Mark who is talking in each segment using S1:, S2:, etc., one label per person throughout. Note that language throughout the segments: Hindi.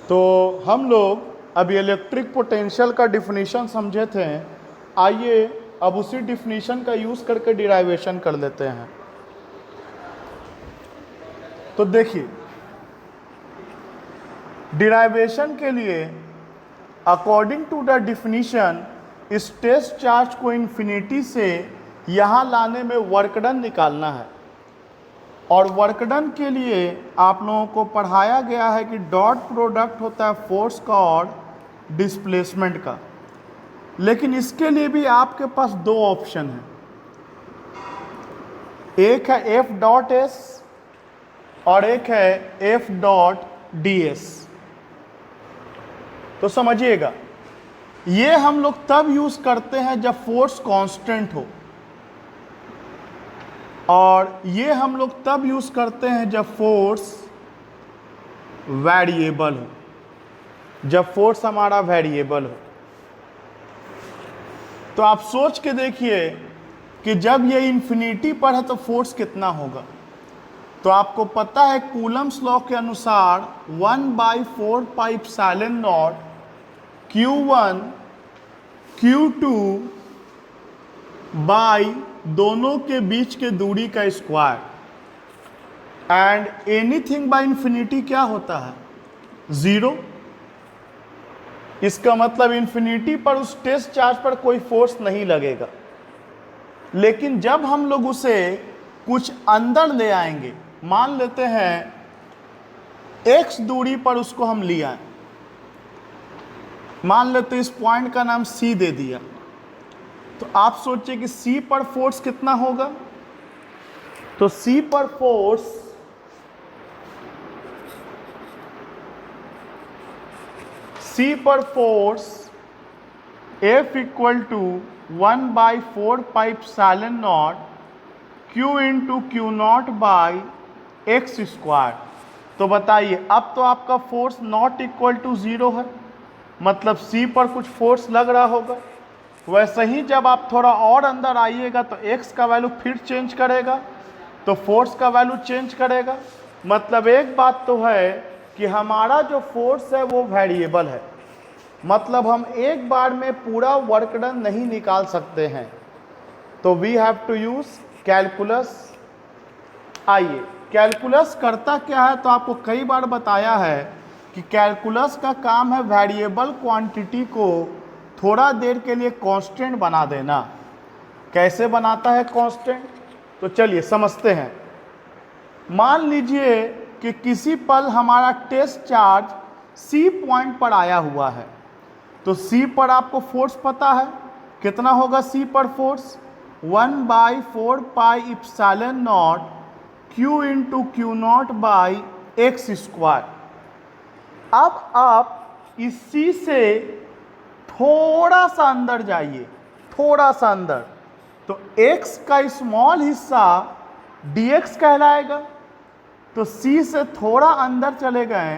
S1: तो हम लोग अभी इलेक्ट्रिक पोटेंशियल का डिफिनीशन समझे थे। आइए अब उसी डिफिनीशन का यूज़ करके डिराइवेशन कर लेते हैं। तो देखिए, डिराइवेशन के लिए according to the definition stress charge को इन्फिनिटी से यहाँ लाने में वर्क डन निकालना है। और वर्क डन के लिए आप लोगों को पढ़ाया गया है कि डॉट प्रोडक्ट होता है फोर्स का और डिस्प्लेसमेंट का। लेकिन इसके लिए भी आपके पास दो ऑप्शन हैं, एक है एफ डॉट एस और एक है एफ डॉट डी एस। तो समझिएगा, ये हम लोग तब यूज करते हैं जब फोर्स कांस्टेंट हो, और ये हम लोग तब यूज करते हैं जब फोर्स वेरिएबल हो, जब फोर्स हमारा वेरिएबल हो। तो आप सोच के देखिए कि जब ये इन्फिनिटी पर है तो फोर्स कितना होगा। तो आपको पता है कूलम्स लॉ के अनुसार 1/4 pi epsilon not Q1 Q2 by दोनों के बीच के दूरी का square, and anything by infinity क्या होता है? 0। इसका मतलब इन्फिनिटी पर उस टेस्ट चार्ज पर कोई फोर्स नहीं लगेगा। लेकिन जब हम लोग उसे कुछ अंदर ले आएंगे, मान लेते हैं x दूरी पर उसको हम ले आए, मान लेते इस पॉइंट का नाम C दे दिया, तो आप सोचिए कि C पर फोर्स कितना होगा। तो C पर force F equal to 1/4 pi epsilon naught Q into Q naught by X square. तो बताइए, अब तो आपका फोर्स नॉट इक्वल टू 0 है, मतलब C पर कुछ फोर्स लग रहा होगा। वैसे ही जब आप थोड़ा और अंदर आइएगा तो x का वैल्यू फिर चेंज करेगा, तो फोर्स का वैल्यू चेंज करेगा। मतलब एक बात तो है कि हमारा जो फोर्स है वो वेरिएबल है, मतलब हम एक बार में पूरा वर्क डन नहीं निकाल सकते हैं। तो we have to use calculus. आइए, कैलकुलस करता क्या है, तो आपको कई बार बताया है कि कैलकुलस का काम है वेरिएबल क्वांटिटी को थोड़ा देर के लिए कांस्टेंट बना देना। कैसे बनाता है कांस्टेंट? तो चलिए समझते हैं। मान लीजिए कि किसी पल हमारा टेस्ट चार्ज C पॉइंट पर आया हुआ है, तो C पर आपको फोर्स पता है कितना होगा। C पर force 1/4 pi epsilon naught Q into Q naught by X square. अब आप इस C से थोड़ा सा अंदर जाइए, थोड़ा सा अंदर, तो x का स्मॉल हिस्सा dx कहलाएगा। तो C से थोड़ा अंदर चले गए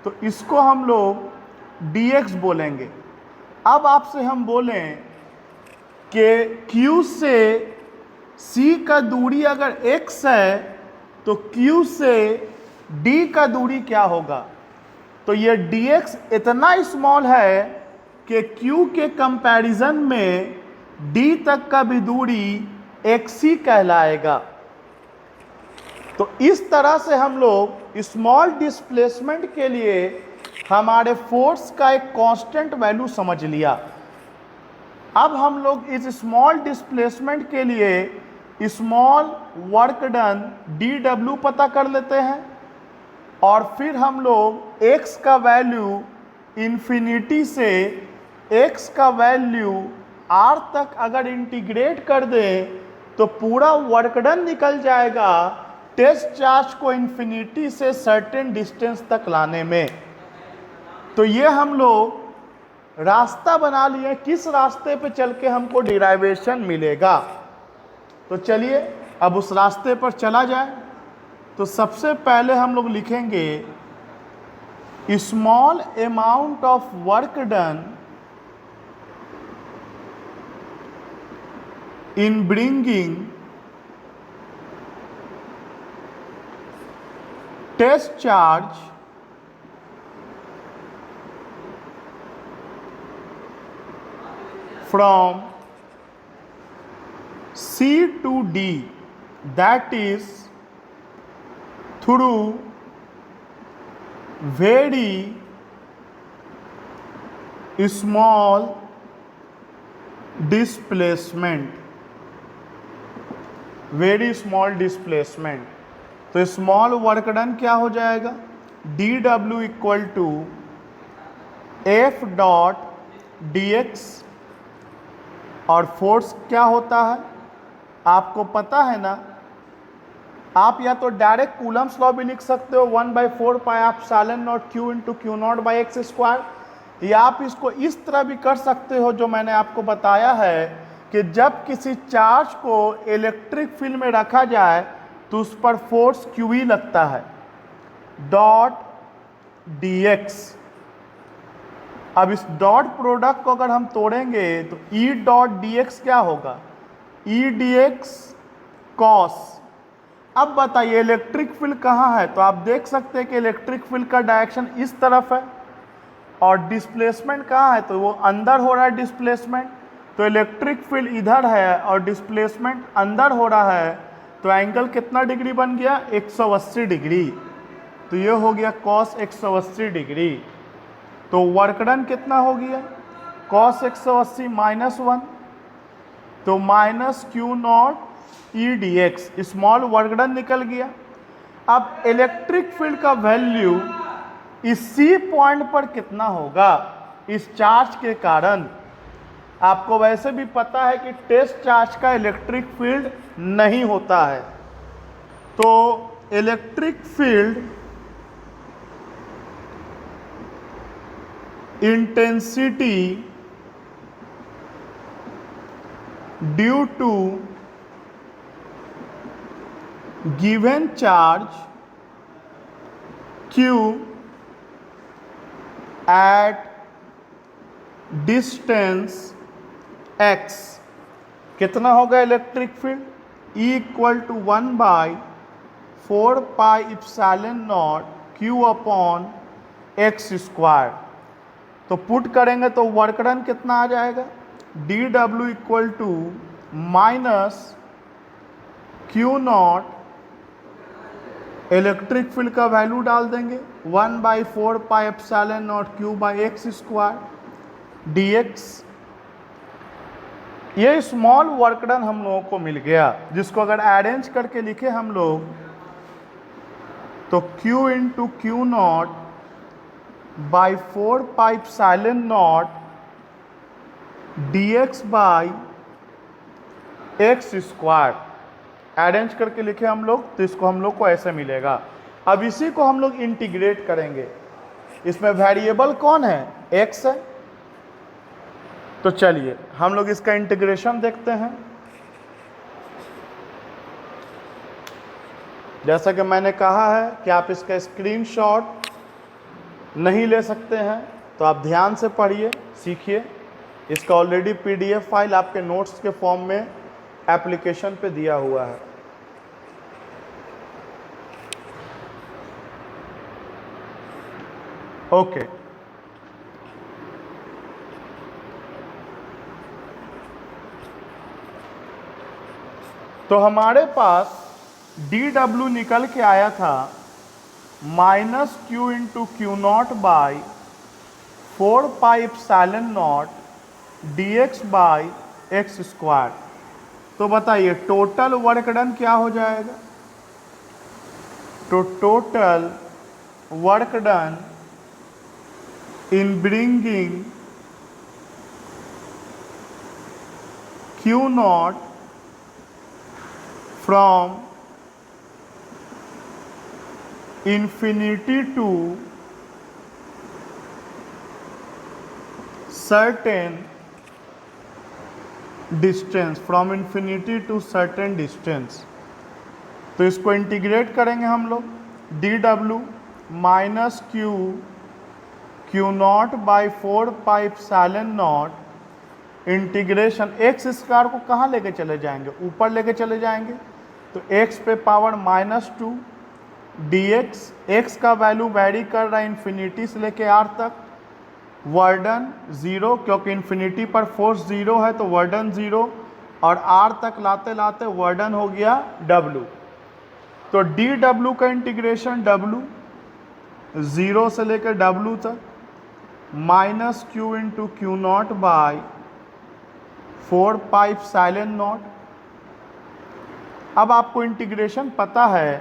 S1: तो इसको हम लोग dx बोलेंगे। अब आपसे हम बोलें कि Q से C का दूरी अगर x है तो Q से D का दूरी क्या होगा। तो ये dx इतना स्मॉल है कि Q के कंपैरिजन में D तक का भी दूरी xc कहलाएगा। तो इस तरह से हम लोग स्मॉल डिस्प्लेसमेंट के लिए हमारे फोर्स का एक कांस्टेंट वैल्यू समझ लिया। अब हम लोग इस स्मॉल डिस्प्लेसमेंट के लिए स्मॉल वर्क डन dw पता कर लेते हैं, और फिर हम लोग x का वैल्यू इन्फिनिटी से x का वैल्यू r तक अगर इंटीग्रेट कर दें तो पूरा वर्क डन निकल जाएगा टेस्ट चार्ज को इन्फिनिटी से सर्टेन डिस्टेंस तक लाने में। तो ये हम लोग रास्ता बना लिए किस रास्ते पे चल के हमको डिराइवेशन मिलेगा। तो चलिए अब उस रास्ते पर चला जाए। तो सबसे पहले हम लोग लिखेंगे small amount of work done in bringing test charge from C to D, that is through very small displacement, very small displacement. तो स्मॉल वर्क डन क्या हो जाएगा, D W equal to F dot D X, और फोर्स क्या होता है आपको पता है ना, आप या तो डायरेक्ट कूलम्स लॉ भी लिख सकते हो 1/4 pi epsilon naught Q into Q naught by X square, या आप इसको इस तरह भी कर सकते हो जो मैंने आपको बताया है कि जब किसी चार्ज को इलेक्ट्रिक फील्ड में रखा जाए तो उस पर फोर्स क्यू ई लगता है डॉट डी एक्स। अब इस डॉट प्रोडक्ट को अगर हम तोड़ेंगे तो ई डॉट डी एक्स क्या होगा, ई डी एक्स कॉस। अब बताइए इलेक्ट्रिक फील्ड कहाँ है, तो आप देख सकते हैं कि इलेक्ट्रिक फील्ड का डायरेक्शन इस तरफ है, और डिस्प्लेसमेंट कहाँ है, तो वो अंदर हो रहा है डिस्प्लेसमेंट, तो इलेक्ट्रिक फील्ड इधर है और डिस्प्लेसमेंट अंदर हो रहा है, तो एंगल कितना डिग्री बन गया, 180 डिग्री। तो ये हो गया कॉस 180 डिग्री। तो वर्क डन कितना हो गया, कॉस 180 -1, तो minus Q not E D x, small work done निकल गया। अब इलेक्ट्रिक फील्ड का वैल्यू इसी पॉइंट पर कितना होगा, इस चार्ज के कारण। आपको वैसे भी पता है कि टेस्ट चार्ज का इलेक्ट्रिक फील्ड नहीं होता है, तो electric field intensity due to given charge Q at distance x कितना होगा electric field, E equal to 1/4 pi epsilon naught Q upon X square. तो पुट करेंगे तो वर्क डन कितना आ जाएगा, D W equal to minus Q naught, electric field का वैल्यू डाल देंगे 1/4 pi epsilon naught Q by X square D x. ये स्मॉल वर्क डन हम लोगों को मिल गया, जिसको अगर अरेंज करके लिखे हम लोग तो Q into Q naught by 4 pi epsilon not D x by X square, arrange करके लिखे हम लोग तो इसको हम लोग को ऐसे मिलेगा। अब इसी को हम लोग इंटीग्रेट करेंगे, इसमें वेरिएबल कौन है, x है। तो चलिए हम लोग इसका इंटीग्रेशन देखते हैं। जैसा कि मैंने कहा है कि आप इसका स्क्रीनशॉट नहीं ले सकते हैं, तो आप ध्यान से पढ़िए, सीखिए। इसका ऑलरेडी पीडीएफ फाइल आपके नोट्स के फॉर्म में एप्लीकेशन पे दिया हुआ है। ओके, तो हमारे पास डी डब्ल्यू निकल के आया था minus Q into Q naught by 4 pi epsilon not D x by X square. तो बताइए टोटल वर्क डन क्या हो जाएगा, तो total work done in bringing Q not from infinity to certain distance, from infinity to certain distance। तो इसको इंटीग्रेट करेंगे हम लोग, D W minus Q naught by 4 pi epsilon not integration x square को कहाँ लेके चले जाएंगे, ऊपर लेके चले जाएंगे, तो x पे पावर -2 dx, x का वैल्यू वैरी कर रहा है इन्फिनिटी से लेके r तक, वर्डन 0, क्योंकि इन्फिनिटी पर फोर्स 0 है तो वर्डन 0, और r तक लाते लाते वर्डन हो गया W। तो dW का इंटीग्रेशन W 0 से लेकर W तक minus Q into Q naught by 4 pi epsilon not. अब आपको इंटीग्रेशन पता है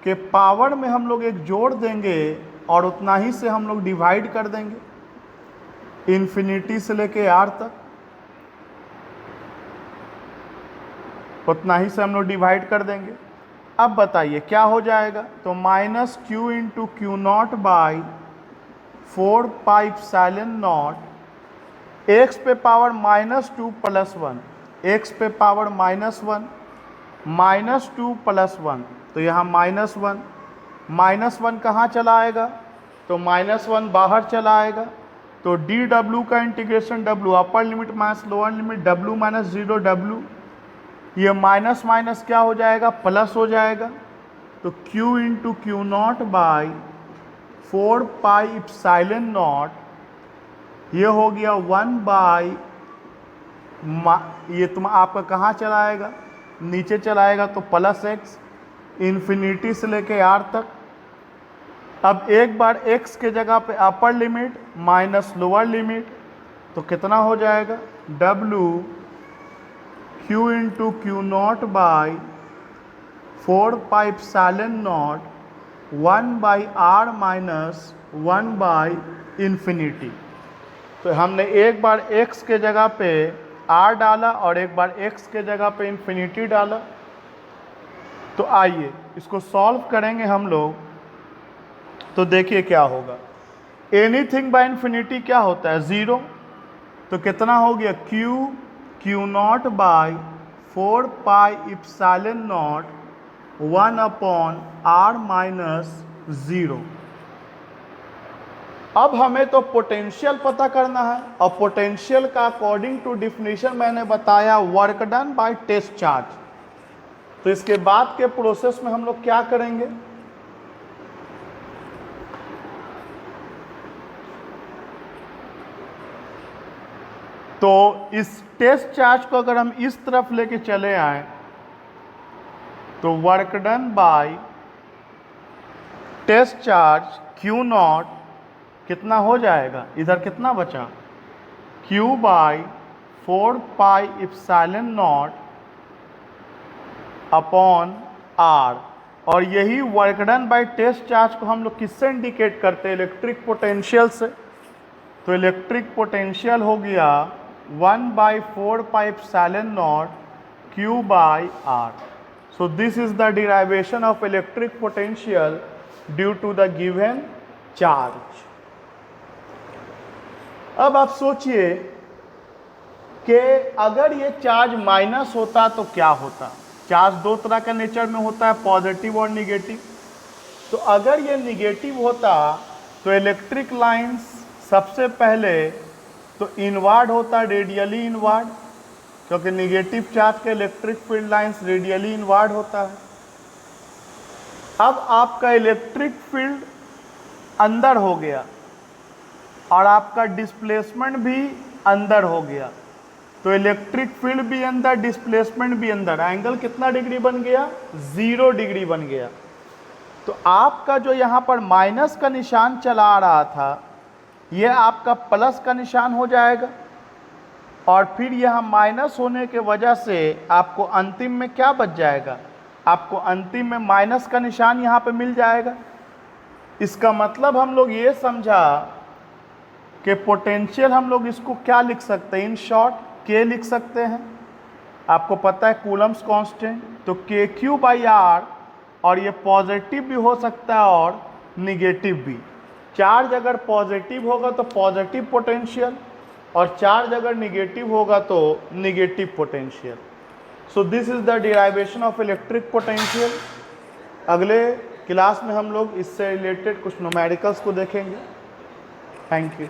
S1: कि पावर में हम लोग एक जोड़ देंगे और उतना ही से हम लोग डिवाइड कर देंगे इन्फिनिटी से लेके r तक, उतना ही से हम लोग डिवाइड कर देंगे। अब बताइए क्या हो जाएगा, तो minus Q into Q naught by 4 pi epsilon not, x पे पावर -2 प्लस 1, x पे पावर -1 -2 प्लस 1, तो यहाँ -1 कहाँ चला आएगा, तो -1 बाहर चला आएगा। तो dW का integration W upper limit minus lower limit W minus 0 W, ये माइनस माइनस क्या हो जाएगा, प्लस हो जाएगा। तो Q into Q naught by 4 pi epsilon not, ये हो गया 1 बाई, ये तुम आपका कहाँ चलाएगा, नीचे चलाएगा तो प्लस x इन्फिनिटी से लेके r तक। अब एक बार x के जगह पे upper limit minus lower limit, तो कितना हो जाएगा, W Q into Q naught by 4 pi epsilon not 1 by r minus 1 by infinity. तो हमने एक बार x के जगह पे r डाला और एक बार x के जगह पे इन्फिनिटी डाला। तो आइए इसको सॉल्व करेंगे हम लोग, तो देखिए क्या होगा। एनीथिंग बाय इन्फिनिटी क्या होता है, 0, तो कितना हो गया, Q naught by 4 pi epsilon not 1 upon r minus 0। अब हमें तो पोटेंशियल पता करना है, और पोटेंशियल का अकॉर्डिंग टू डिफिनीशन मैंने बताया work done by test charge. तो इसके बाद के प्रोसेस में हम लोग क्या करेंगे, तो इस टेस्ट चार्ज को अगर हम इस तरफ लेके चले आए तो work done by test charge Q naught कितना हो जाएगा, इधर कितना बचा, Q by 4 pi epsilon naught upon R। और यही work done by test charge को हम लोग किससे इंडिकेट करते हैं, इलेक्ट्रिक पोटेंशियल से। तो इलेक्ट्रिक पोटेंशियल हो गया 1 by 4 pi epsilon naught Q by R। So this is the derivation of electric potential due to the given charge। अब आप सोचिए कि अगर ये चार्ज माइनस होता तो क्या होता। चार्ज दो तरह का नेचर में होता है, पॉजिटिव और निगेटिव। तो अगर ये निगेटिव होता तो इलेक्ट्रिक लाइंस सबसे पहले तो इनवर्ड होता, रेडियली इनवर्ड, क्योंकि निगेटिव चार्ज के electric field lines radially inward होता है। अब आपका इलेक्ट्रिक फील्ड अंदर हो गया और आपका डिस्प्लेसमेंट भी अंदर हो गया, तो इलेक्ट्रिक फील्ड भी अंदर, डिस्प्लेसमेंट भी अंदर। एंगल कितना डिग्री बन गया, 0 डिग्री बन गया। तो आपका जो यहाँ पर माइनस का निशान चला आ रहा था, ये आपका प्लस का निशान हो जाएगा, और फिर यह माइनस होने के वजह से आपको अंतिम में क्या बच जाएगा, आपको अंतिम में माइनस का निशान यहाँ पे मिल जाएगा। इसका मतलब हम लोग ये समझा कि पोटेंशियल हम लोग इसको क्या लिख सकते हैं, इन शॉर्ट के लिख सकते हैं। आपको पता है कूलम्स कांस्टेंट, तो के क्यू बाई आर, और ये पॉजिटिव भी हो सकता है और निगेटिव भी। चार्ज अगर पॉजिटिव होगा तो पॉजिटिव पोटेंशियल, और चार्ज अगर निगेटिव होगा तो negative potential. So this is the derivation of electric potential. अगले क्लास में हम लोग इससे रिलेटेड कुछ न्यूमेरिकल्स को देखेंगे। Thank you.